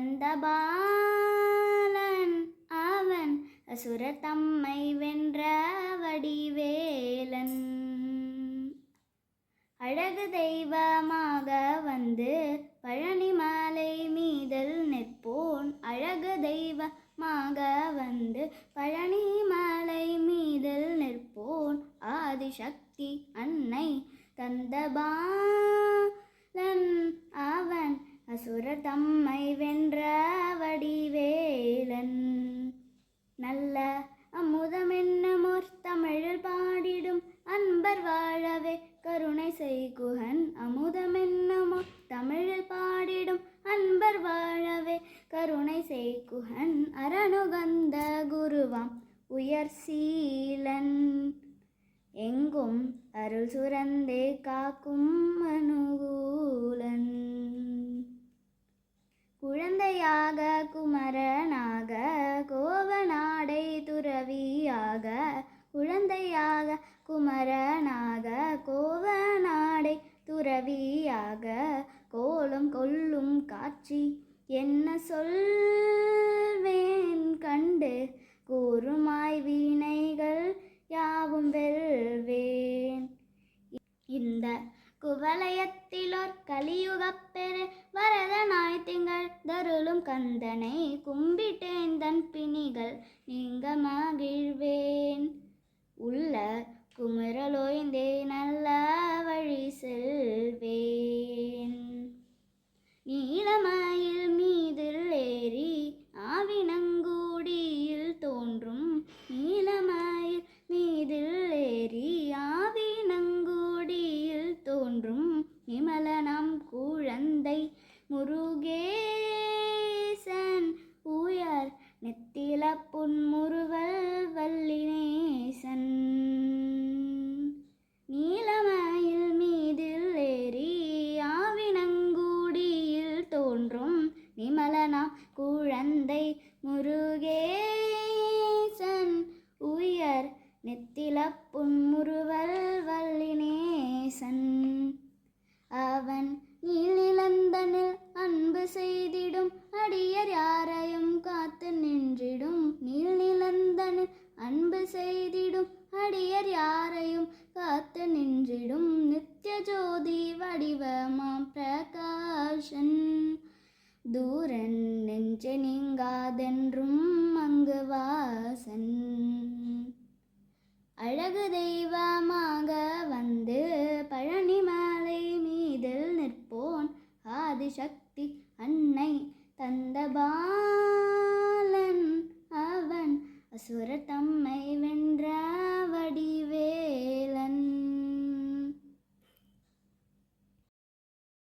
தந்த பாலன் அவன் அசுரர் தம்மை வென்ற வடிவேலன். அழகு தெய்வமாக வந்து பழனி மலை மீதில் நிற்போன். அழகு தெய்வமாக வந்து பழனி மலை மீதில் நிற்போன். ஆதிசக்தி அன்னை தந்த பாலன் அவன் அசுரர் தம்மை வென்ற வடிவேலன். நல்ல அமுதமென்னுமோர் தமிழில் பாடிடும் அன்பர் வாழவே கருணை செய்குகன். அமுதமென்னுமோர் தமிழில் பாடிடும் அன்பர் வாழவே கருணை செய்குகன். அரணுகந்த குருவாம் உயர் சீலன் எங்கும் அருள் சுரந்தே காக்கும் அனுகூலன். குழந்தையாக குமரனாக கோவநாடை துறவியாக. குழந்தையாக குமரனாக கோவநாடை துறவியாக. கோலம் கொள்ளும் காட்சி என்ன சொல்வேன் கண்டு கூறுமாய் வினைகள் யாவும் வெல்வேன். இந்த குவலயத்திலோர் கலியுகப் பெரு வரதனாய் திங்கள் தருளும் கந்தனை கும்பிட்டேன் தன் பிணிகள் நீங்க மகிழ்வேன். உள்ள குமுறலோய்ந்தே நல்ல வழி செல்வேன். நீலமயில் மீதில் ஏறி ஆவினங்கூடியில் தோன்றும். நீலமயில் மீதில் ஏறி ஆவினங்கூடியில் தோன்றும். நிமலனாம் குழந்தை முருகேசன் உயர் நெத்தில புன்முறுவல் வல்லினேசன். நீலமயில் மீதில் ஏறி ஆவினங்கூடியில் தோன்றும். நிமலனாம் குழந்தை முருகேசன் உயர் நெத்தில புன்முறுவல் வல்லினேசன். அவன் நீலிலந்தனில் அன்பு செய்திடும் அடியர் யாரையும் காத்து நின்றிடும். நீலிலந்தனில் அன்பு செய்திடும் அடியர் யாரையும் காத்து நின்றிடும். நித்திய ஜோதி வடிவமாம் பிரகாஷன் தூரன் நெஞ்சே நீங்காதென்றும் அங்கு வாசன். அழகு தெய்வமாக வந்து பழனி மலை மீதில் நிற்போன். ஆதிசக்தி அன்னை தந்த பாலன் அவன் அசுரர் தம்மை